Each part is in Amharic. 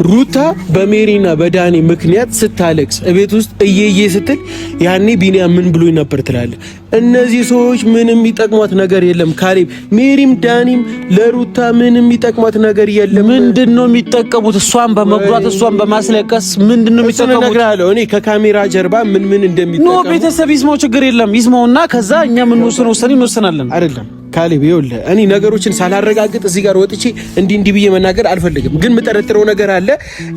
ሩታ በሜሪና በዳኒ ምክንያት ስታለቅስ እቤት ውስጥ እየየ ስትል ያኔ ቢኒያም ምን ብሎኝ ነበር ትላለህ? እነዚህ ሰዎች ምንም ይጠቅሟት ነገር የለም ካሌብ። ሜሪም ዳኒም ለሩታ ምንም ይጠቅሟት ነገር የለም። ምንድነው የሚጠቀሙት? እሷን በመጉዳት እሷን በማስለቀስ ምንድነው የሚጠቀሙት? እነግራለሁ እኔ ከካሜራ ጀርባ ምን እንደሚጠቀሙ ነው። ቤተሰብ ይስማው፣ ችግር የለም ይስማውና ከዛ እኛ ምን ወሰነው እንወስናለን። አይደለም ካሌብ ይኸውልህ፣ እኔ ነገሮችን ሳላረጋግጥ እዚህ ጋር ወጥቼ እንዲህ ብዬ መናገር አልፈልግም። ግን የምጠረጥረው ነገር አለ።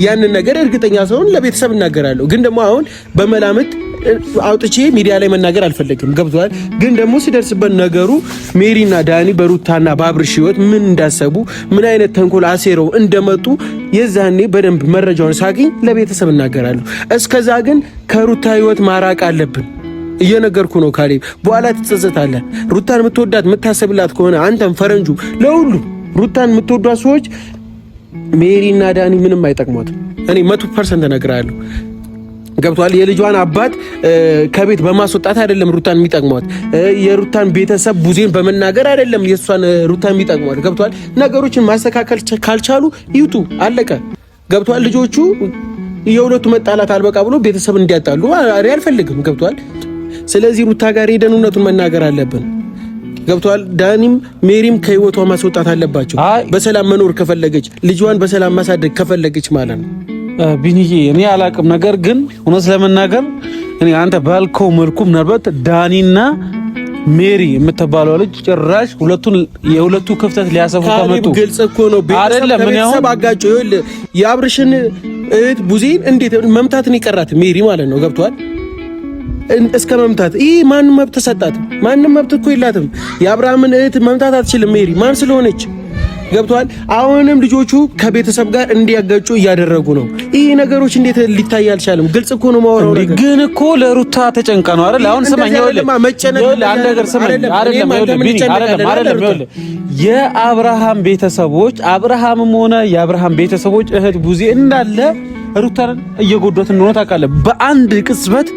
ያንን ነገር እርግጠኛ ሰውን ለቤተሰብ እናገራለሁ። ግን ደግሞ አሁን በመላምት አውጥቼ ሚዲያ ላይ መናገር አልፈልግም። ገብቷል? ግን ደግሞ ሲደርስበት ነገሩ ሜሪና ዳኒ በሩታና በአብርሽ ህይወት ምን እንዳሰቡ ምን አይነት ተንኮል አሴረው እንደመጡ የዛኔ በደንብ መረጃውን ሳገኝ ለቤተሰብ እናገራለሁ። እስከዛ ግን ከሩታ ህይወት ማራቅ አለብን። እየነገርኩ ነው ካሌብ። በኋላ ትጸጸታለህ። ሩታን የምትወዳት የምታሰብላት ከሆነ አንተም ፈረንጁ ለሁሉ ሩታን የምትወዷት ሰዎች ሜሪና ዳኒ ምንም አይጠቅሟትም። እኔ 100% እነግርሃለሁ። ገብቷል? የልጇን አባት ከቤት በማስወጣት አይደለም ሩታን የሚጠቅሟት። የሩታን ቤተሰብ ቡዜን በመናገር አይደለም የሷን ሩታን የሚጠቅሟት። ገብቷል? ነገሮችን ማስተካከል ካልቻሉ ይውጡ፣ አለቀ። ገብቷል? ልጆቹ የሁለቱ መጣላት አልበቃ ብሎ ቤተሰብ እንዲያጣሉ አልፈልግም። ገብቷል? ስለዚህ ሩታ ጋር ሄደን እውነቱን መናገር አለብን። ገብቷል? ዳኒም ሜሪም ከህይወቷ ማስወጣት አለባቸው። በሰላም መኖር ከፈለገች ልጇን በሰላም ማሳደግ ከፈለገች ማለት ነው። ቢኒዬ እኔ አላቅም፣ ነገር ግን እውነት ለመናገር እኔ አንተ ባልከው መልኩ ምናልባት ዳኒና ሜሪ የምትባለው ልጅ ጭራሽ የሁለቱ ክፍተት ሊያሰፉ ከመጡ ግልጽ እኮ ነው። ቤተሰብ አጋጩ። ይኸውልህ የአብርሽን እህት ቡዜን እንዴት መምታትን ይቀራት ሜሪ ማለት ነው። ገብቷል? እስከ መምታት ይህ ማንም መብት ተሰጣት? ማንም መብት እኮ የላትም። የአብርሃምን እህት መምታት አትችልም ሜሪ ማን ስለሆነች። ገብቷል? አሁንም ልጆቹ ከቤተሰብ ጋር እንዲያጋጩ እያደረጉ ነው። ይሄ ነገሮች እንዴት ሊታይ አልቻለም? ግልጽ እኮ ነው ማወራው ነገር። ግን እኮ ለሩታ ተጨንቃ ነው አይደል? አሁን ስማኝ፣ አንድ ነገር ስማኝ። አይደለም የአብርሃም ቤተሰቦች አብርሃምም ሆነ የአብርሃም ቤተሰቦች እህት ቡዜ እንዳለ ሩታን እየጎዷት እንደሆነ ታውቃለህ። በአንድ ቅጽበት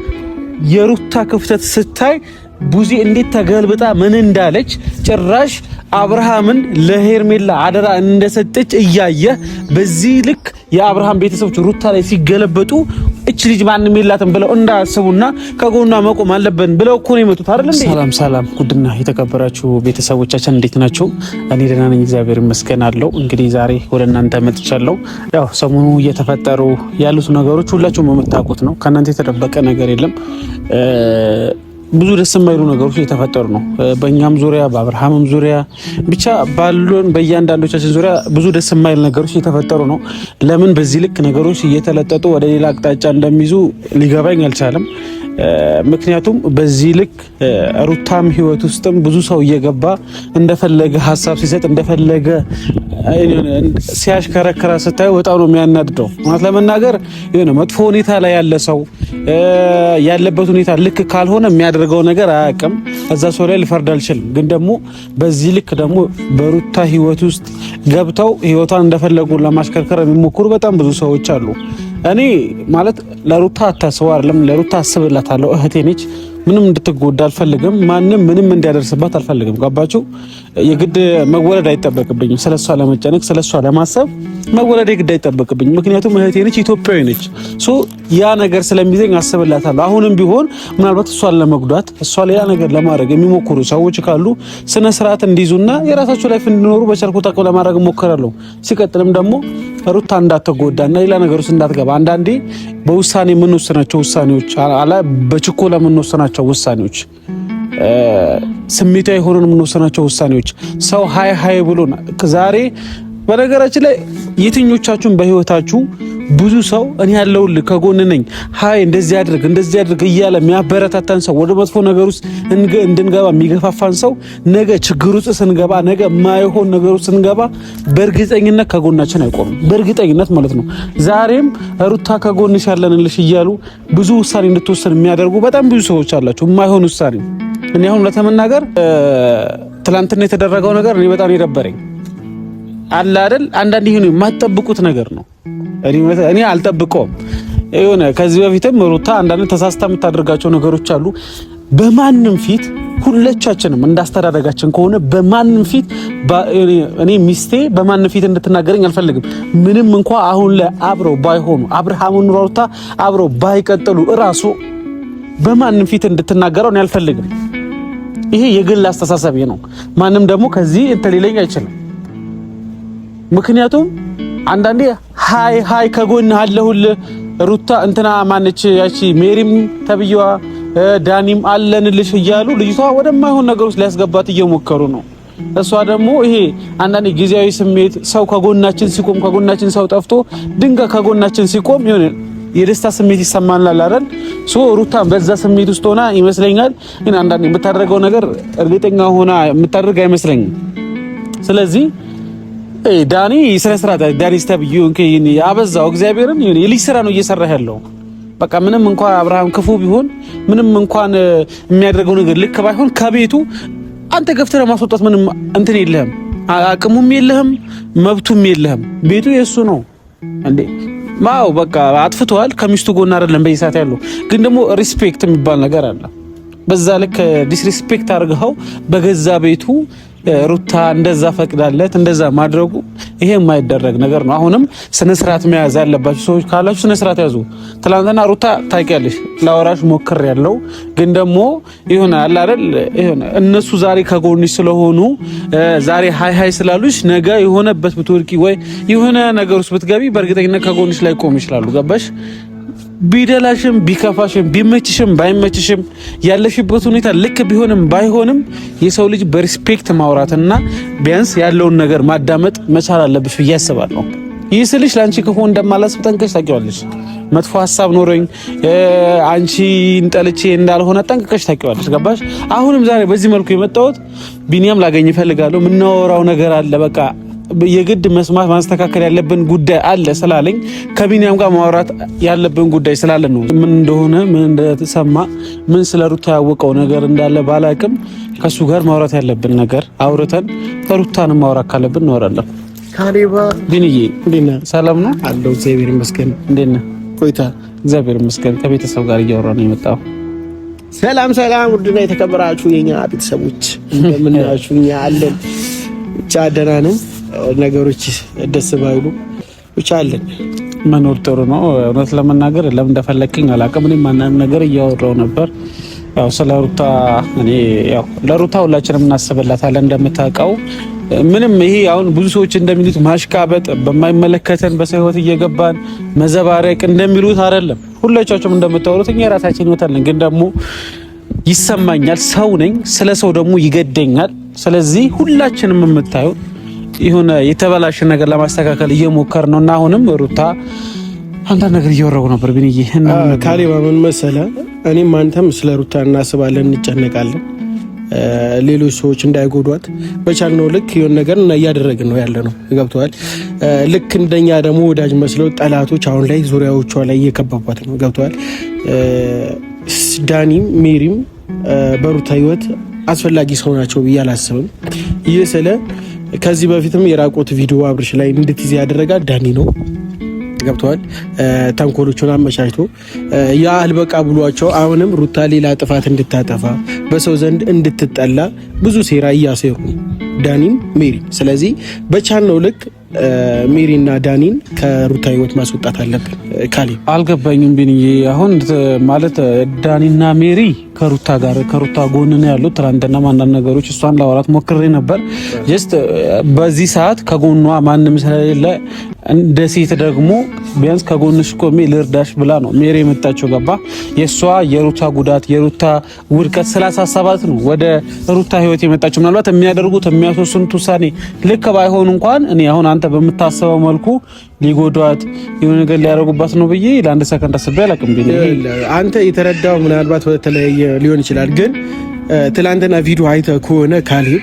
የሩታ ክፍተት ስታይ ቡዜ እንዴት ተገልብጣ ምን እንዳለች ጭራሽ አብርሃምን ለሄርሜላ አደራ እንደሰጠች እያየ በዚህ ልክ የአብርሃም ቤተሰቦች ሩታ ላይ ሲገለበጡ እቺ ልጅ ማንንም የላትም ብለው እንዳያስቡና ከጎኗ መቆም አለብን ብለው እኮ ነው የመጡት አይደል እንዴ? ሰላም ጉድና የተከበራችሁ ቤተሰቦቻችን እንዴት ናችሁ? እኔ ደህና ነኝ፣ እግዚአብሔር ይመስገን አለው። እንግዲህ ዛሬ ወደ እናንተ መጥቻለሁ። ያው ሰሞኑ እየተፈጠሩ ያሉት ነገሮች ሁላችሁም የምታውቁት ነው። ከእናንተ የተደበቀ ነገር የለም። ብዙ ደስ የማይሉ ነገሮች እየተፈጠሩ ነው። በእኛም ዙሪያ በአብርሃምም ዙሪያ ብቻ ባሉን በእያንዳንዶቻችን ዙሪያ ብዙ ደስ የማይል ነገሮች እየተፈጠሩ ነው። ለምን በዚህ ልክ ነገሮች እየተለጠጡ ወደ ሌላ አቅጣጫ እንደሚይዙ ሊገባኝ አልቻለም። ምክንያቱም በዚህ ልክ ሩታም ህይወት ውስጥም ብዙ ሰው እየገባ እንደፈለገ ሀሳብ ሲሰጥ እንደፈለገ ሲያሽከረክራ ስታዩ በጣም ነው የሚያናድደው። ማለት ለመናገር የሆነ መጥፎ ሁኔታ ላይ ያለ ሰው ያለበት ሁኔታ ልክ ካልሆነ የሚያደርገው ነገር አያውቅም። እዛ ሰው ላይ ልፈርድ አልችልም። ግን ደግሞ በዚህ ልክ ደግሞ በሩታ ህይወት ውስጥ ገብተው ህይወቷን እንደፈለጉ ለማሽከርከር የሚሞክሩ በጣም ብዙ ሰዎች አሉ። እኔ ማለት ለሩታ አታስበው አይደለም፣ ለሩታ አስብላታለሁ። እህቴ ነች። ምንም እንድትጎዳ አልፈልግም። ማንም ምንም እንዲያደርስባት አልፈልግም። ገባችሁ? የግድ መወለድ አይጠበቅብኝም። ስለሷ ለመጨነቅ ስለሷ ለማሰብ መወለድ የግድ አይጠበቅብኝም። ምክንያቱም እህቴ ነች፣ ኢትዮጵያዊ ነች። ያ ነገር ስለሚዘኝ አስብላታለሁ። አሁንም ቢሆን ምናልባት እሷን ለመጉዳት እሷ ሌላ ነገር ለማድረግ የሚሞክሩ ሰዎች ካሉ ስነ ስርዓት እንዲይዙና የራሳቸው ላይፍ እንዲኖሩ በቻልኩት አቅም ለማድረግ እሞክራለሁ። ሲቀጥልም ደግሞ ሩታ እንዳትጎዳና ሌላ ነገር ውስጥ እንዳትገባ አንዳንዴ በውሳኔ የምንወስናቸው ውሳኔዎች በችኮላ የምንወስናቸው ውሳኔዎች ስሜታዊ ሆነን የምንወስናቸው ውሳኔዎች ሰው ሃይ ብሎና ዛሬ በነገራችን ላይ የትኞቻችሁን በህይወታችሁ ብዙ ሰው እኔ ያለሁልህ ከጎን ነኝ እንደዚህ አድርግ እያለ የሚያበረታታን ሰው ወደ መጥፎ ነገር ውስጥ እንድንገባ የሚገፋፋን ሰው ነገ ችግር ውስጥ ስንገባ ነገ ማይሆን ነገር ውስጥ ስንገባ በእርግጠኝነት ከጎናችን አይቆምም። በእርግጠኝነት ማለት ነው። ዛሬም ሩታ ከጎንሽ ያለንልሽ እያሉ ብዙ ውሳኔ እንድትወስን የሚያደርጉ በጣም ብዙ ሰዎች አላቸው። የማይሆን ውሳኔ እኔ አሁን ለተመናገር ትላንትና የተደረገው ነገር እኔ በጣም የደበረኝ አለ አይደል? አንዳንዴ ይሄን የማትጠብቁት ነገር ነው። እኔ አልጠብቀውም። የሆነ ከዚህ በፊትም ሩታ አንዳንድ ተሳስታ የምታደርጋቸው ነገሮች አሉ። በማንም ፊት ሁላችንም እንዳስተዳደጋችን ከሆነ በማንም ፊት እኔ ሚስቴ በማንም ፊት እንድትናገረኝ አልፈልግም። ምንም እንኳን አሁን ላይ አብረው ባይሆኑ አብርሃምና ሩታ አብረው ባይቀጥሉ እራሱ በማንም ፊት እንድትናገረው እኔ አልፈልግም። ይሄ የግል አስተሳሰብ ነው። ማንም ደግሞ ከዚህ እንተሊለኝ አይችልም። ምክንያቱም አንዳንዴ ሃይ ከጎንህ አለሁልህ ሩታ እንትና ማነች ያቺ ሜሪም ተብየዋ ዳኒም አለንልሽ እያሉ ልጅቷ ወደማይሆን ነገሮች ሊያስገባት እየሞከሩ ነው። እሷ ደግሞ ይሄ አንዳንዴ ጊዜያዊ ስሜት ሰው ከጎናችን ሲቆም ከጎናችን ሰው ጠፍቶ ድንገት ከጎናችን ሲቆም ይሁን የደስታ ስሜት ይሰማናል አይደል? ሩታ በዛ ስሜት ውስጥ ሆና ይመስለኛል። ግን አንዳንዴ የምታደርገው ነገር እርግጠኛ ሆና የምታደርግ አይመስለኝም። ስለዚህ ዳኒ ስነ ስርዓት ዳኒ ስታብዩ እንከይኒ አበዛው እግዚአብሔርን የልጅ ስራ ነው እየሰራ ያለው። በቃ ምንም እንኳን አብርሃም ክፉ ቢሆን ምንም እንኳን የሚያደርገው ነገር ልክ ባይሆን ከቤቱ አንተ ገፍተህ ማስወጣት ምንም እንትን የለህም፣ አቅሙም የለህም፣ መብቱም የለህም። ቤቱ የሱ ነው እንዴ። ማው በቃ አጥፍቷል። ከሚስቱ ጎን አይደለም በይሳት ያለው። ግን ደግሞ ሪስፔክት የሚባል ነገር አለ። በዛ ልክ ዲስሪስፔክት አድርገው በገዛ ቤቱ ሩታ እንደዛ ፈቅዳለት እንደዛ ማድረጉ ይሄ የማይደረግ ነገር ነው። አሁንም ስነ ስርዓት መያዝ ያለባችሁ ሰዎች ካላችሁ ስነ ስርዓት ያዙ። ትላንትና ሩታ ታውቂያለሽ ላወራሽ ሞክር ያለው ግን ደግሞ ይሆናል አይደል እነሱ ዛሬ ከጎንሽ ስለሆኑ ዛሬ ሃይ ስላሉሽ ነገ የሆነበት ብትወርቂ ወይ የሆነ ነገር ውስጥ ብትገቢ በእርግጠኝነት ከጎንሽ ላይ ቆም ይችላሉ። ገባሽ? ቢደላሽም ቢከፋሽም ቢመችሽም ባይመችሽም ያለሽበት ሁኔታ ልክ ቢሆንም ባይሆንም የሰው ልጅ በሪስፔክት ማውራትና ቢያንስ ያለውን ነገር ማዳመጥ መቻል አለብሽ ብዬ አስባለሁ። ይህ ስልሽ ለአንቺ ክፉ እንደማላስብ ጠንቅቀሽ ታውቂዋለሽ። መጥፎ ሀሳብ ኖሮኝ አንቺ እንጠልቼ እንዳልሆነ ጠንቅቀሽ ታውቂዋለሽ። ገባሽ? አሁንም ዛሬ በዚህ መልኩ የመጣሁት ቢኒያም ላገኝ እፈልጋለሁ። የምናወራው ነገር አለ በቃ የግድ መስማት ማስተካከል ያለብን ጉዳይ አለ ስላለኝ ከቢኒያም ጋር ማውራት ያለብን ጉዳይ ስላለ ነው። ምን እንደሆነ ምን እንደተሰማ ምን ስለ ሩታ ያወቀው ነገር እንዳለ ባላቅም ከሱ ጋር ማውራት ያለብን ነገር አውርተን ሩታንም ማውራት ካለብን እናወራለን። ካሌባ ቢኒዬ እንዴት ነህ? ሰላም ነው አለው። እግዚአብሔር ይመስገን። እንዴት ነህ? ቆይታ እግዚአብሔር ይመስገን። ከቤተሰብ ጋር እያወራን ነው የመጣው። ሰላም ውድና የተከበራችሁ የኛ ቤተሰቦች እንደምናችሁ እኛ አለን። ብቻ ደህና ነን። ነገሮች ደስ ባይሉ ብቻ አለን። መኖር ጥሩ ነው። እውነት ለመናገር ለምን እንደፈለክኝ አላውቅም። እኔ ማንንም ነገር እያወራው ነበር። ያው ስለ ሩታ እኔ ያው ለሩታ ሁላችንም እናስብላታለን እንደምታውቀው። ምንም ይሄ አሁን ብዙ ሰዎች እንደሚሉት ማሽቃበጥ በማይመለከተን በሰው ህይወት እየገባን መዘባረቅ እንደሚሉት አይደለም። ሁላችሁም እንደምታወሩት እኛ ራሳችን ይወታለን። ግን ደግሞ ይሰማኛል፣ ሰው ነኝ፣ ስለ ሰው ደግሞ ይገደኛል። ስለዚህ ሁላችንም የምታዩ ይሁን የተበላሸ ነገር ለማስተካከል እየሞከር ነውና አሁንም ሩታ አንተ ነገር እያወራሁ ነበር ቢኒዬ እና ካሌባ ምን መሰለህ እኔም አንተም ስለ ሩታ እናስባለን፣ እንጨነቃለን። ሌሎች ሰዎች እንዳይጎዷት በቻልነው ልክ የሆነ ነገር እና እያደረግን ነው ያለ ነው። ገብቷል? ልክ እንደኛ ደግሞ ወዳጅ መስለው ጠላቶች አሁን ላይ ዙሪያዎቿ ላይ እየከበቧት ነው። ገብቷል? ዳኒም ሜሪም በሩታ ህይወት አስፈላጊ ሰው ናቸው ብዬ አላስብም። ይህ ስለ ከዚህ በፊትም የራቆት ቪዲዮ አብርሽ ላይ እንድትይዝ ያደረጋት ዳኒ ነው። ገብተዋል? ተንኮሎቹን አመቻችቶ ያ አልበቃ ብሏቸው አሁንም ሩታ ሌላ ጥፋት እንድታጠፋ በሰው ዘንድ እንድትጠላ ብዙ ሴራ እያሴሩ ዳኒም ሜሪ። ስለዚህ በቻልነው ልክ ሜሪና ዳኒን ከሩታ ህይወት ማስወጣት አለብን። ካሌ አልገባኝም ቢኒዬ። አሁን ማለት ዳኒና ሜሪ ከሩታ ጎን ነው ያሉት። ትናንትና አንዳንድ ነገሮች እሷን ላወራት ሞክሬ ነበር። ጀስት በዚህ ሰዓት ከጎኗ ማንም ስለሌለ እንደ ሴት ደግሞ ቢያንስ ከጎንሽ ቆሜ ልርዳሽ ብላ ነው ሜሪ የመጣችው። ገባ? የሷ የሩታ ጉዳት የሩታ ውድቀት ስላሳሰባት ነው ወደ ሩታ ህይወት የመጣችው። ምናልባት የሚያደርጉት የሚያስወስኑት ውሳኔ ልክ ባይሆን እንኳን እኔ አሁን አንተ በምታስበው መልኩ ሊጎዷት የሆነ ነገር ሊያደርጉባት ነው ብዬ ለአንድ ሰከንድ አስቤ አላውቅም። አንተ የተረዳው ምናልባት በተለያየ ሊሆን ይችላል። ግን ትላንትና ቪዲዮ አይተህ ከሆነ ካሌብ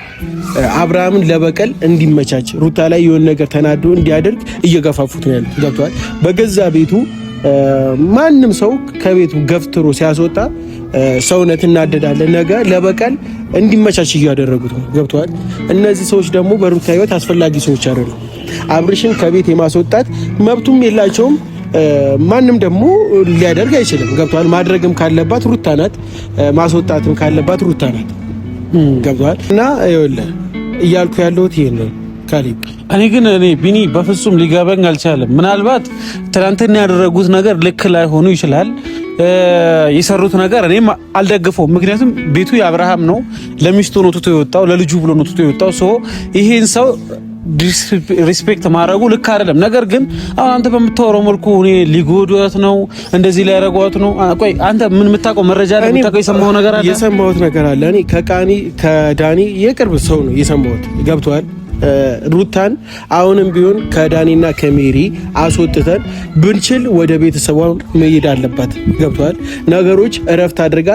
አብርሃምን ለበቀል እንዲመቻች ሩታ ላይ የሆነ ነገር ተናዶ እንዲያደርግ እየገፋፉት ነው ያሉት። ገብቷል? በገዛ ቤቱ ማንም ሰው ከቤቱ ገፍትሮ ሲያስወጣ ሰውነት እናደዳለ ነገ ለበቀል እንዲመቻች እያደረጉት ነው። ገብቷል? እነዚህ ሰዎች ደግሞ በሩታ ህይወት አስፈላጊ ሰዎች አይደሉም። አብርሽን ከቤት የማስወጣት መብቱም የላቸውም። ማንም ደግሞ ሊያደርግ አይችልም። ገብቷል? ማድረግም ካለባት ሩታ ናት፣ ማስወጣትም ካለባት ሩታ ናት። ገብቷል። እና ይኸውልህ እያልኩ ያለሁት ይሄን ነው ካሌብ። እኔ ቢኒ በፍጹም ሊገባኝ አልቻለም። ምናልባት ትናንትና ያደረጉት ነገር ልክ ላይ ሆኑ ይችላል። የሰሩት ነገር እኔም አልደግፈውም። ምክንያቱም ቤቱ የአብርሃም ነው። ለሚስቱ ነው ትቶ የወጣው፣ ለልጁ ብሎ ነው ትቶ የወጣው። ሶ ይሄን ሰው ሪስፔክት ማድረጉ ልክ አይደለም። ነገር ግን አሁን አንተ በምታወራው መልኩ እኔ ሊጎዷት ነው እንደዚህ ላይ ያረጓት ነው። ቆይ አንተ ምን የምታውቀው መረጃ አለ? የምታውቀው የሰማኸው ነገር አለ? የሰማሁት ነገር አለ። እኔ ከዳኒ የቅርብ ሰው ነው የሰማሁት። ገብቶሃል? ሩታን አሁንም ቢሆን ከዳኒና ከሜሪ አስወጥተን ብንችል ወደ ቤተሰቧ መሄድ አለባት። ገብቷል? ነገሮች እረፍት አድርጋ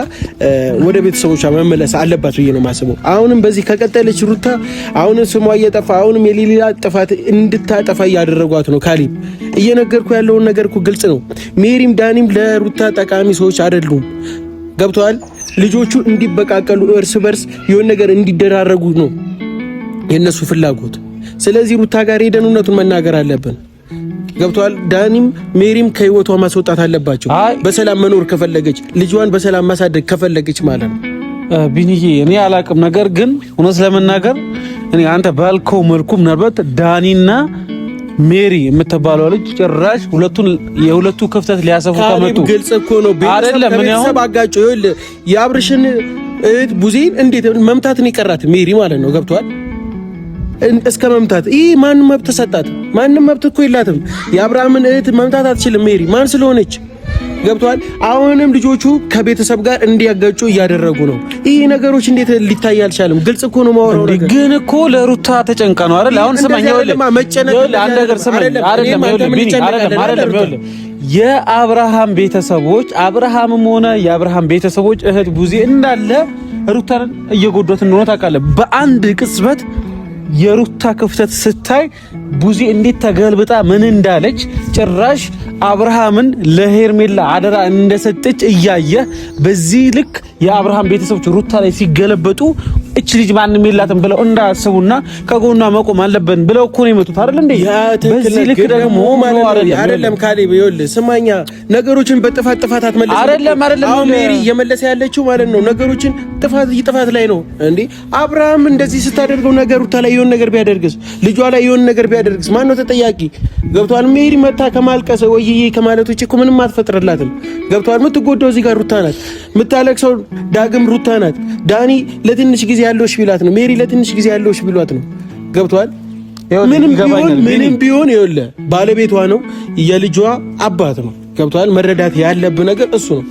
ወደ ቤተሰቦቿ መመለስ አለባት ብዬ ነው የማስበው። አሁንም በዚህ ከቀጠለች ሩታ አሁንም ስሟ እየጠፋ አሁንም የሌላ ጥፋት እንድታጠፋ እያደረጓት ነው። ካሌብ እየነገርኩ ያለውን ነገር እኮ ግልጽ ነው። ሜሪም ዳኒም ለሩታ ጠቃሚ ሰዎች አይደሉም። ገብቷል? ልጆቹ እንዲበቃቀሉ እርስ በርስ የሆነ ነገር እንዲደራረጉ ነው የነሱ ፍላጎት። ስለዚህ ሩታ ጋር ሄደን እውነቱን መናገር አለብን። ገብቷል? ዳኒም ሜሪም ከህይወቷ ማስወጣት አለባቸው። በሰላም መኖር ከፈለገች ልጇን በሰላም ማሳደግ ከፈለገች ማለት ነው። ቢኒዬ እኔ አላቅም። ነገር ግን እውነት ለመናገር እኔ አንተ ባልከው መልኩ ምናልባት ዳኒና ሜሪ የምትባለው ልጅ ጭራሽ የሁለቱ ክፍተት ሊያሰፉ ከመጡ ግልጽ እኮ ነው። ቤተሰብ አጋጩ። ይኸውልህ የአብርሽን እህት ቡዜን እንዴት መምታትን የቀራት ሜሪ ማለት ነው። ገብቷል? እስከ መምታት ይህ ማንም መብት ተሰጣት? ማንም መብት እኮ የላትም። የአብርሃምን እህት መምታት አትችልም ሜሪ ማን ስለሆነች። ገብቷል? አሁንም ልጆቹ ከቤተሰብ ጋር እንዲያጋጩ እያደረጉ ነው። ይህ ነገሮች እንዴት ሊታይ አልቻለም? ግልጽ እኮ ነው ማወራው ነገር። ግን እኮ ለሩታ ተጨንቃ ነው አይደል? አሁን ስማኝ፣ አንድ ነገር ስማኝ። አይደለም የአብርሃም ቤተሰቦች አብርሃምም ሆነ የአብርሃም ቤተሰቦች እህት ቡዜ እንዳለ ሩታን እየጎዷት እንደሆነ ታውቃለህ። በአንድ ቅጽበት የሩታ ክፍተት ስታይ ቡዜ እንዴት ተገልብጣ ምን እንዳለች ጭራሽ አብርሃምን ለሄርሜላ አደራ እንደሰጠች እያየ በዚህ ልክ የአብርሃም ቤተሰቦች ሩታ ላይ ሲገለበጡ እች ልጅ ማንንም የላትም ብለው እንዳያስቡና ከጎኗ መቆም አለብን ብለው እኮ ነው የመጡት አይደል እንዴ? በዚህ ልክ ደግሞ አይደለም ካሌብ፣ ይኸውልህ ስማኛ፣ ነገሮችን በጥፋት አትመለስ። አይደለም አሁን ሜሪ እየመለሰ ያለችው ማለት ነው ነገሮችን ጥፋት ላይ ነው እንዴ? አብርሃም እንደዚህ ስታደርገው ነገር ሩታ ላይ የሆነ ነገር ቢያደርግስ፣ ልጇ ላይ የሆነ ነገር ቢያደርግስ ማን ነው ተጠያቂ? ገብቷል? ሜሪ መታ ከማልቀስ ወይዬ ከማለት ውጪ እኮ ምንም አትፈጥርላትም። ገብቷል? የምትጎዳው እዚህ ጋር ሩታ ናት፣ የምታለቅሰው ዳግም ሩታ ናት። ዳኒ ለትንሽ ጊዜ ያለውሽ ቢላት ነው፣ ሜሪ ለትንሽ ጊዜ ያለውሽ ቢሏት ነው። ገብቷል? ምንም ቢሆን ይኸውልህ ባለቤቷ ነው፣ የልጇ አባት ነው። ገብቷል? መረዳት ያለብህ ነገር እሱ ነው።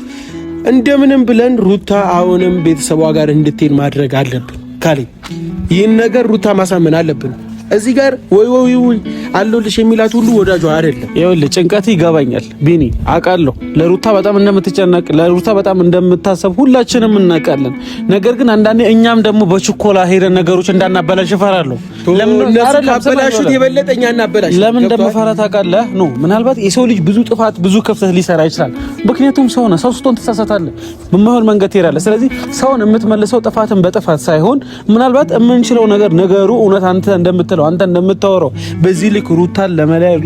እንደምንም ብለን ሩታ አሁንም ቤተሰቧ ጋር እንድትሄድ ማድረግ አለብን ካሌብ። ይህን ነገር ሩታ ማሳመን አለብን። እዚህ ጋር ወይ አለሁልሽ የሚላት ሁሉ ወዳጇ አይደለም። ይኸውልህ ጭንቀት ይገባኛል ቢኒ፣ አውቃለሁ። ለሩታ በጣም እንደምትጨነቅ ለሩታ በጣም እንደምታሰብ ሁላችንም እናውቃለን። ነገር ግን አንዳንዴ እኛም ደግሞ በችኮላ ሄደን ነገሮች እንዳናበላሽ እፈራለሁ። ለምን አበላሹት? የበለጠ እኛ እናበላሽ። ለምን እንደምፈራ ታውቃለህ? ነው ምናልባት የሰው ልጅ ብዙ ጥፋት ብዙ ክፍተት ሊሰራ ይችላል። ምክንያቱም ሰው ነው። ሰው ስትሆን ትሳሳታለህ፣ በማይሆን መንገድ ትሄዳለህ። ስለዚህ ሰውን የምትመልሰው ጥፋትን በጥፋት ሳይሆን ምናልባት የምንችለው ነገር ነገሩ እውነት አንተ እንደምትለው አንተ እንደምታወራው በዚህ ልክ ሩታን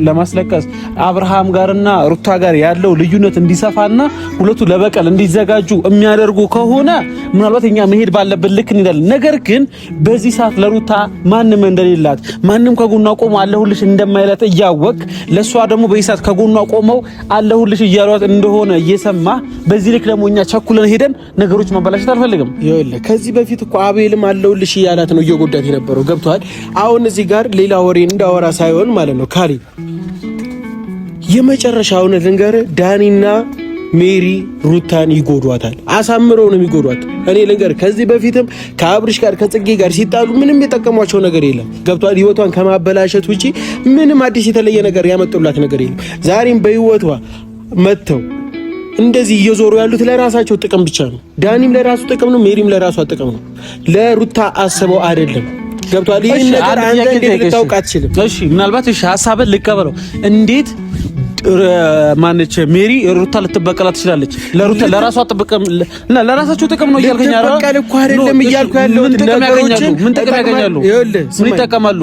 ለማስለቀስ አብርሃም ጋርና ሩታ ጋር ያለው ልዩነት እንዲሰፋና ሁለቱ ለበቀል እንዲዘጋጁ የሚያደርጉ ከሆነ ምናልባት እኛ መሄድ ባለበት ልክ እንሄዳለን። ነገር ግን በዚህ ሰዓት ለሩታ ማንም እንደሌላት ማንም ከጎኗ ቆሞ አለሁልሽ እንደማይላት እያወቅ ለሷ ደግሞ በዚህ ሰዓት ከጎኗ ቆመው አለሁልሽ እያሏት እንደሆነ እየሰማ በዚህ ልክ ደግሞ እኛ ቸኩለን ሄደን ነገሮች ማበላሸት አልፈልግም። ይኸውልህ ከዚህ በፊት እኮ አቤልም አለሁልሽ እያላት ነው እየጎዳት የነበረው። ገብቷል? አሁን እዚህ ጋር ሌላ ወሬ እንዳወራ ሳይሆን ማለት ነው ካሌብ፣ የመጨረሻውን ልንገርህ፣ ዳኒና ሜሪ ሩታን ይጎዷታል። አሳምረው ነው የሚጎዷት። እኔ ልንገርህ ከዚህ በፊትም ከአብርሽ ጋር ከጽጌ ጋር ሲጣሉ ምንም የጠቀሟቸው ነገር የለም። ገብቷል? ህይወቷን ከማበላሸት ውጪ ምንም አዲስ የተለየ ነገር ያመጡላት ነገር የለም። ዛሬም በህይወቷ መጥተው እንደዚህ እየዞሩ ያሉት ለራሳቸው ጥቅም ብቻ ነው። ዳኒም ለራሱ ጥቅም ነው፣ ሜሪም ለራሷ ጥቅም ነው። ለሩታ አስበው አይደለም። ገብቷል? ይሄን ነገር አንተ እንዴት ልታውቅ አትችልም? እሺ ምናልባት እሺ ሐሳብን ልቀበለው። እንዴት ማነች ሜሪ ሩታ ልትበቀላ ትችላለች። ለሩታ ለራሷ ጥብቅም እና ለራሳቸው ጥቅም ነው እያልከኝ አይደል? በቀል እኮ አይደለም እያልኩ ያለው ምን ጥቅም ያገኛሉ? ምን ይጠቀማሉ?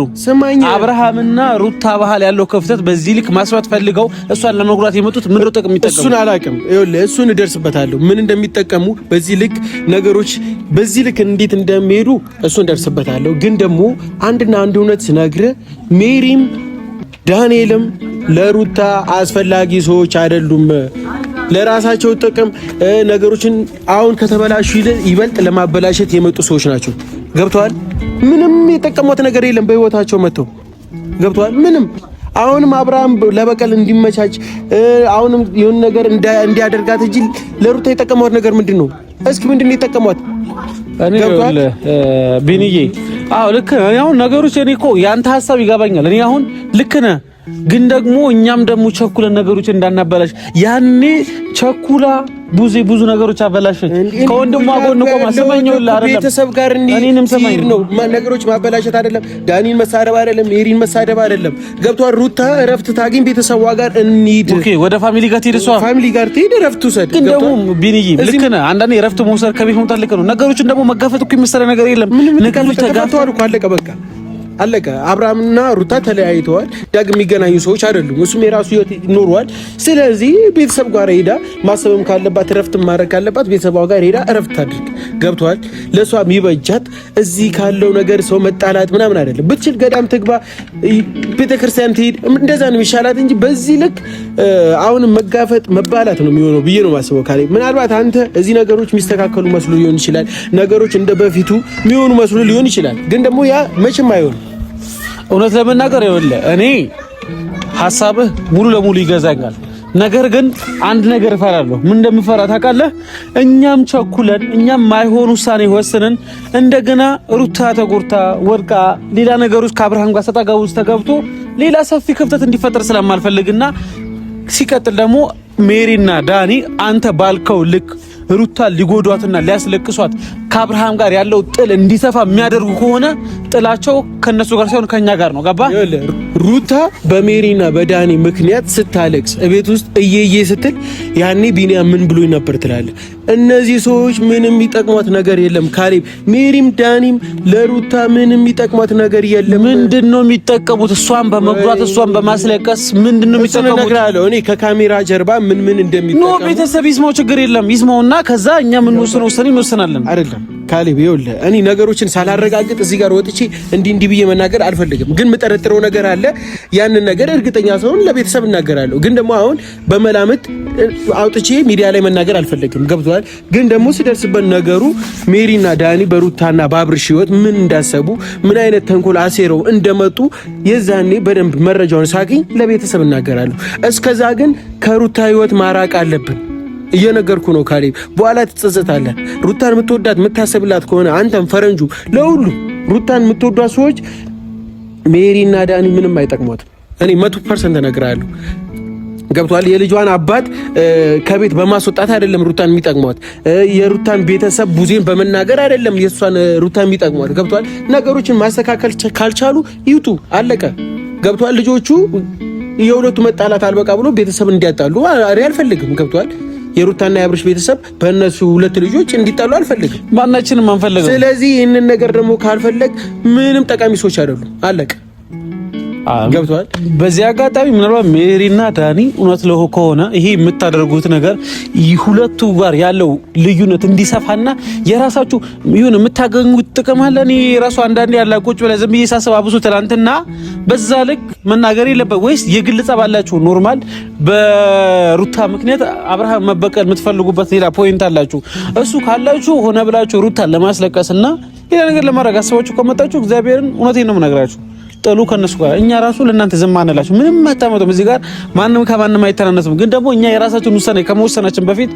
አብርሃምና ሩታ ባህል ያለው ክፍተት በዚህ ልክ ማስዋት ፈልገው እሷን ለመጉራት የመጡት ምን ጥቅም የሚጠቀሙ? እሱን አላውቅም። ይኸውልህ እሱን እደርስበታለሁ ምን እንደሚጠቀሙ በዚህ ልክ ነገሮች በዚህ ልክ እንዴት እንደሚሄዱ እሱን እደርስበታለሁ። ግን ደግሞ አንድና አንድ እውነት ስነግርህ ሜሪም ዳንኤልም ለሩታ አስፈላጊ ሰዎች አይደሉም። ለራሳቸው ጥቅም ነገሮችን አሁን ከተበላሹ ይበልጥ ለማበላሸት የመጡ ሰዎች ናቸው። ገብቷል? ምንም የጠቀሙት ነገር የለም በህይወታቸው መጥተው ገብቷል? ምንም አሁንም አብርሃም ለበቀል እንዲመቻች አሁንም የሆነ ነገር እንዲያደርጋት እንጂ ለሩታ የጠቀሙት ነገር ምንድነው? እስኪ ምንድነው የጠቀሙት? እኔ ቢኒዬ አዎ ልክ አሁን ነገሮች እኔ እኮ ያንተ ሐሳብ ይገባኛል። እኔ አሁን ልክ ነህ፣ ግን ደግሞ እኛም ደግሞ ቸኩለን ነገሮች እንዳናበላሽ ያኔ ቸኩላ ብዙ ነገሮች አበላሸች። ከወንድሟ ጎን ቆማ ሰማኛው አይደለም ቤተሰብ ጋር እኔንም ሰማኝ ነው ነገሮች ማበላሸት አይደለም። ዳኒን መሳደብ አይደለም፣ ሜሪን መሳደብ አይደለም። ገብቷል? ሩታ እረፍት ታግኝ፣ ቤተሰቧ ጋር እንሂድ። ኦኬ ወደ ፋሚሊ ጋር ትሄድ፣ እሷ ፋሚሊ ጋር ትሄድ፣ እረፍት ትውሰድ። ግን ደግሞ ቢኒዬ ልክ ነህ። አንዳንዴ እረፍት መውሰድ ከቤት መውጣት ልክ ነው። ነገሮችን ደግሞ መጋፈጥ እኮ የሚሰራ ነገር የለም። ነገሮች ተጋፍተዋል እኮ አለቀ በቃ አለቀ። አብርሃምና ሩታ ተለያይተዋል። ዳግም የሚገናኙ ሰዎች አይደሉም። እሱም የራሱ ህይወት ይኖረዋል። ስለዚህ ቤተሰብ ጋር ሄዳ ማሰብም ካለባት እረፍት ማድረግ ካለባት ቤተሰቧ ጋር ሄዳ እረፍት አድርግ። ገብቷል? ለሷ የሚበጃት እዚህ ካለው ነገር ሰው መጣላት ምናምን አይደለም። ብትችል ገዳም ትግባ፣ ቤተክርስቲያን ትሄድ፣ እንደዛ ነው የሚሻላት እንጂ በዚህ ልክ አሁን መጋፈጥ መባላት ነው የሚሆነው ብዬ ነው ማስበው። ካለ ምናልባት አንተ እዚህ ነገሮች የሚስተካከሉ መስሎ ሊሆን ይችላል። ነገሮች እንደ በፊቱ የሚሆኑ መስሎ ሊሆን ይችላል። ግን ደግሞ ያ መቼም አይሆንም። እውነት ለመናገር ይኸውልህ እኔ ሐሳብህ ሙሉ ለሙሉ ይገዛኛል። ነገር ግን አንድ ነገር እፈራለሁ። ምን እንደምፈራ ታውቃለህ? እኛም ቸኩለን እኛም ማይሆን ውሳኔ ወስነን እንደገና ሩታ ተጎርታ ወድቃ ሌላ ነገሮች ከአብርሃም ጋር ሰጣጋው ውስጥ ተገብቶ ሌላ ሰፊ ክፍተት እንዲፈጠር ስለማልፈልግና ሲቀጥል ደግሞ ሜሪና ዳኒ አንተ ባልከው ልክ ሩታ ሊጎዷትና ሊያስለቅሷት ከአብርሃም ጋር ያለው ጥል እንዲሰፋ የሚያደርጉ ከሆነ ጥላቸው ከነሱ ጋር ሳይሆን ከኛ ጋር ነው። ገባ? ሩታ በሜሪና በዳኒ ምክንያት ስታለቅስ እቤት ውስጥ እየየ ስትል ያኔ ቢኒያም ምን ብሎኝ ነበር ትላለህ? እነዚህ ሰዎች ምንም የሚጠቅሟት ነገር የለም። ካሌብ ሜሪም ዳኒም ለሩታ ምንም የሚጠቅሟት ነገር የለም። ምንድነው የሚጠቀሙት? እሷን በመጉዳት እሷን በማስለቀስ ምንድነው የሚጠቀሙት? እነግርሃለሁ እኔ ከካሜራ ጀርባ ምን እንደሚጠቀሙ ነው። ቤተሰብ ይስማው፣ ችግር የለም ይስማውና ከዛ እኛ ምን ወሰነው እንወስናለን። አይደለም ካሌብ ይኸውልህ እኔ ነገሮችን ሳላረጋግጥ እዚህ ጋር ወጥቼ እንዲህ ብዬ መናገር አልፈልግም። ግን የምጠረጥረው ነገር አለ። ያንን ነገር እርግጠኛ ሰውን ለቤተሰብ እናገራለሁ። ግን ደግሞ አሁን በመላምት አውጥቼ ሚዲያ ላይ መናገር አልፈልግም። ገብቷል? ግን ደግሞ ሲደርስበት ነገሩ ሜሪና ዳኒ በሩታና በአብርሽ ህይወት ምን እንዳሰቡ ምን አይነት ተንኮል አሴረው እንደመጡ የዛኔ በደንብ መረጃውን ሳገኝ ለቤተሰብ እናገራለሁ። እስከዛ ግን ከሩታ ህይወት ማራቅ አለብን። እየነገርኩ ነው ካሌብ፣ በኋላ ትጸጸታለህ። ሩታን የምትወዳት የምታሰብላት ከሆነ አንተም ፈረንጁ ለሁሉ ሩታን የምትወዷት ሰዎች ሜሪና ዳኒ ምንም አይጠቅሟትም። እኔ 100% እነግርሃለሁ። ገብቷል? የልጇን አባት ከቤት በማስወጣት አይደለም ሩታን የሚጠቅሟት። የሩታን ቤተሰብ ቡዜን በመናገር አይደለም የሷን ሩታን የሚጠቅሟት። ገብቷል? ነገሮችን ማስተካከል ካልቻሉ ይውጡ፣ አለቀ። ገብቷል? ልጆቹ የሁለቱ መጣላት አልበቃ ብሎ ቤተሰብ እንዲያጣሉ አልፈልግም። ገብቷል? የሩታና የአብርሽ ቤተሰብ በእነሱ ሁለት ልጆች እንዲጣሉ አልፈልግም። ማናችንም አንፈልግም። ስለዚህ ይህንን ነገር ደግሞ ካልፈለግ ምንም ጠቃሚ ሰዎች አይደሉም። አለቀ። ገብቷል? በዚህ አጋጣሚ ምናልባት ሜሪና ዳኒ እውነት ለሆ ከሆነ ይሄ የምታደርጉት ነገር ሁለቱ ጋር ያለው ልዩነት እንዲሰፋና የራሳችሁ ይሁን የምታገኙት ጥቅም አለ። እኔ ራሱ አንዳንዴ ያላ ቁጭ ብለህ ዝም ብዬ ሳስብ አብሶ ትናንትና በዛ ልክ መናገር የለበት ወይስ የግል ጸብ አላችሁ? ኖርማል በሩታ ምክንያት አብርሃም መበቀል የምትፈልጉበት ሌላ ፖይንት አላችሁ? እሱ ካላችሁ ሆነ ብላችሁ ሩታን ለማስለቀስና ሌላ ነገር ለማድረግ አስባችሁ ከመጣችሁ እግዚአብሔርን እውነቴን ነው የምነግራችሁ ጥሉ ከነሱ ጋር እኛ ራሱ ለእናንተ ዝም አንላችሁ። ምንም አታመጡም። እዚህ ጋር ማንም ከማንም አይተናነስም። ግን ደግሞ እኛ የራሳችን ውሳኔ ከመወሰናችን በፊት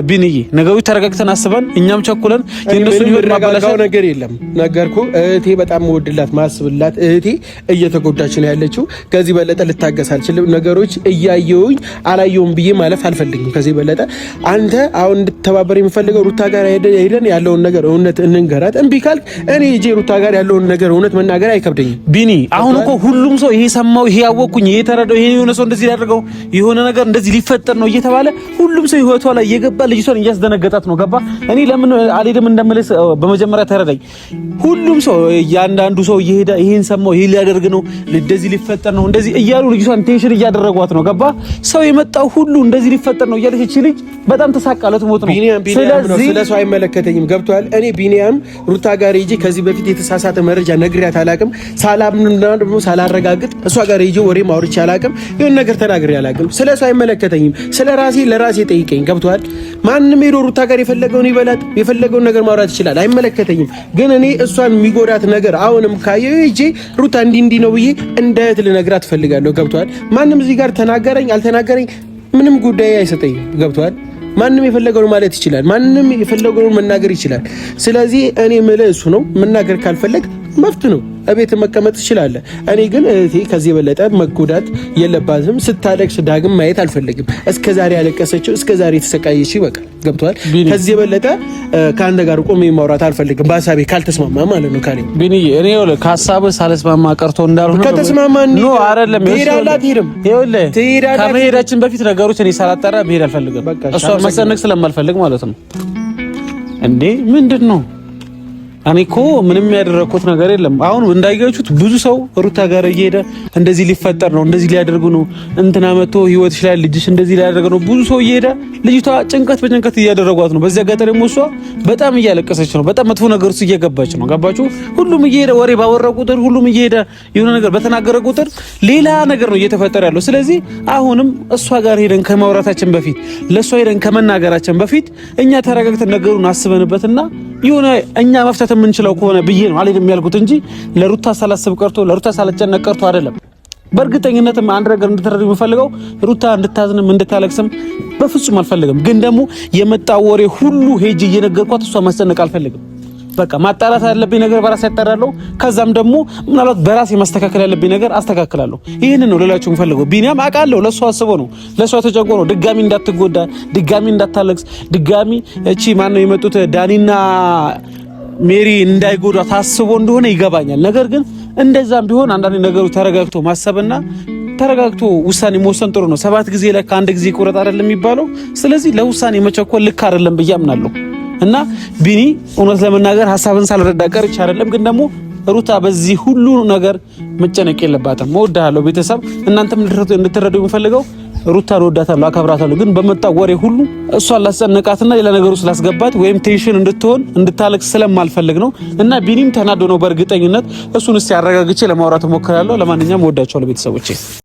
ቢንዬ ነገሮች ተረጋግተን አስበን እኛም ቸኩለን የነሱ ይሁን ማባላሻው ነገር የለም። ነገርኩ እህቴ በጣም ወድላት ማስብላት እህቴ እየተጎዳች ነው ያለችው። ከዚህ በለጠ ልታገስ አልችልም። ነገሮች እያየሁኝ አላየሁም ብዬ ማለፍ አልፈልግም። ከዚህ በለጠ አንተ አሁን እንድትተባበር የምፈልገው ሩታ ጋር ሄደን ያለውን ነገር እውነት እንንገራት። እምቢ ካልክ እኔ ሩታ ጋር ያለውን ነገር እውነት መናገር አይከብደኝም ቢኒ አሁን እኮ ሁሉም ሰው ይሄ ሰማው፣ ይሄ ያወቅኩኝ፣ ይሄ ተረዳው፣ ይሄ የሆነ ሰው እንደዚህ ሊያደርገው የሆነ ነገር እንደዚህ ሊፈጠር ነው እየተባለ ሁሉም ሰው ህይወቷ ላይ እየገባ ልጅቷን እያስደነገጣት ነው። ገባ? እኔ ለምን አልሄድም እንደምልስ በመጀመሪያ ተረዳኝ። ሁሉም ሰው ያንዳንዱ ሰው እየሄደ ይሄን ሰማው፣ ይሄ ሊያደርግ ነው፣ እንደዚህ ሊፈጠር ነው እንደዚህ እያሉ ልጅቷን ቴንሽን እያደረጓት ነው። ገባ? ሰው የመጣው ሁሉ እንደዚህ ሊፈጠር ነው እያለች እቺ ልጅ በጣም ተሳቃለት ሞት ነው። ስለዚህ ስለሰው አይመለከተኝም። ገብቷል? እኔ ቢኒያም ሩታ ጋር ሄጄ ከዚህ በፊት የተሳሳተ መረጃ ነግሬያት አላውቅም። ሳላምንና ደግሞ ሳላረጋግጥ እሷ ጋር ሄጄ ወሬ ማውርቼ አላውቅም። የሆነ ነገር ተናግሬ አላውቅም። ስለሰው አይመለከተኝም። ስለ ራሴ ለራሴ ጠይቀኝ። ገብቷል? ማንም ሄዶ ሩታ ጋር የፈለገውን ይበላት፣ የፈለገውን ነገር ማውራት ይችላል። አይመለከተኝም። ግን እኔ እሷን የሚጎዳት ነገር አሁንም ካየሁ ሄጄ ሩታ እንዲህ ነው ብዬ እንደ እህት ልነግራት እፈልጋለሁ። ገብቷል? ማንም እዚህ ጋር ተናገረኝ አልተናገረኝ ምንም ጉዳይ አይሰጠኝም። ገብቷል? ማንም የፈለገውን ማለት ይችላል። ማንም የፈለገውን መናገር ይችላል። ስለዚህ እኔ የምልህ እሱ ነው። መናገር ካልፈለግ መብት ነው። እቤት መቀመጥ ትችላለህ። እኔ ግን እህቴ ከዚህ የበለጠ መጎዳት የለባትም። ስታለቅስ ዳግም ማየት አልፈልግም። እስከዛሬ ያለቀሰችው እስከዛሬ የተሰቃየችው ይበቃል። ገብቷል? ከዚህ የበለጠ ከአንተ ጋር ቆሜ ማውራት አልፈልግም። በሀሳቤ ካልተስማማ ማለት ነው። ካኔ ቢኒ እኔ ይኸውልህ ከሀሳብህ ሳልስማማ ቀርቶ እንዳልሆነ ከተስማማን ነው አይደለም። ትሄዳላት ሄድም ይኸውልህ ከመሄዳችን በፊት ነገሮች እኔ ሳላጣራ መሄድ አልፈልግም። እሷን መጨነቅ ስለማልፈልግ ማለት ነው። እንዴ ምንድን ነው? እኔ እኮ ምንም ያደረኩት ነገር የለም። አሁን እንዳይገጩት ብዙ ሰው ሩታ ጋር እየሄደ እንደዚህ ሊፈጠር ነው፣ እንደዚህ ሊያደርጉ ነው፣ እንትና መጥቶ ህይወትሽ ላይ ልጅሽ እንደዚህ ሊያደርግ ነው። ብዙ ሰው እየሄደ ልጅቷ ጭንቀት በጭንቀት እያደረጓት ነው። በዚህ አጋጣሚ ደግሞ እሷ በጣም እያለቀሰች ነው። በጣም መጥፎ ነገር ውስጥ እየገባች ነው። ገባችሁ? ሁሉም እየሄደ ወሬ ባወራ ቁጥር፣ ሁሉም እየሄደ የሆነ ነገር በተናገረ ቁጥር ሌላ ነገር ነው እየተፈጠረ ያለው። ስለዚህ አሁንም እሷ ጋር ሄደን ከማውራታችን በፊት ለእሷ ሄደን ከመናገራችን በፊት እኛ ተረጋግተን ነገሩን አስበንበትና የሆነ እኛ መፍታት የምንችለው ከሆነ ብዬ ነው አልሄድም ያልኩት እንጂ ለሩታ ሳላስብ ቀርቶ ለሩታ ሳልጨነቅ ቀርቶ አይደለም። በእርግጠኝነትም አንድ ነገር እንድትረዱ የምፈልገው ሩታ እንድታዝንም እንድታለቅስም በፍጹም አልፈልግም። ግን ደግሞ የመጣው ወሬ ሁሉ ሄጅ እየነገርኳት እሷ ማስጨነቅ አልፈልግም። በቃ ማጣላት ያለብኝ ነገር በራሴ ያጣራለሁ። ከዛም ደግሞ ምናልባት በራሴ ማስተካከል ያለብኝ ነገር አስተካክላለሁ። ይሄንን ነው ልላችሁ የምፈልገው። ቢኒያም አውቃለሁ ለሷ አስቦ ነው፣ ለሷ ተጨንቆ ነው። ድጋሚ እንዳትጎዳ፣ ድጋሚ እንዳታለቅስ፣ ድጋሚ እቺ ማን ነው የመጡት ዳኒና ሜሪ እንዳይጎዳ ታስቦ እንደሆነ ይገባኛል። ነገር ግን እንደዛም ቢሆን አንዳንድ ነገሮች ተረጋግቶ ማሰብና ተረጋግቶ ውሳኔ መወሰን ጥሩ ነው። 7 ጊዜ ላይ ከአንድ ጊዜ ቁረጥ አይደለም የሚባለው። ስለዚህ ለውሳኔ መቸኮል ልክ አይደለም ብዬ አምናለሁ። እና ቢኒ እውነት ለመናገር ሐሳብን ሳልረዳ ቀርቼ አይደለም። ግን ደግሞ ሩታ በዚህ ሁሉ ነገር መጨነቅ የለባትም። እወድሃለሁ ቤተሰብ፣ እናንተም እንድትረዱ የምፈልገው ሩታን እወዳታለሁ፣ አከብራታለሁ። ግን በመጣው ወሬ ሁሉ እሷን ላስጨነቃትና ሌላ ነገሩ ስላስገባት ወይም ቴንሽን እንድትሆን እንድታለቅስ ስለማልፈልግ ነው። እና ቢኒም ተናዶ ነው በእርግጠኝነት። እሱን እስቲ አረጋግቼ ለማውራት እሞክራለሁ። ለማንኛውም እወዳቸዋለሁ ቤተሰቦቼ።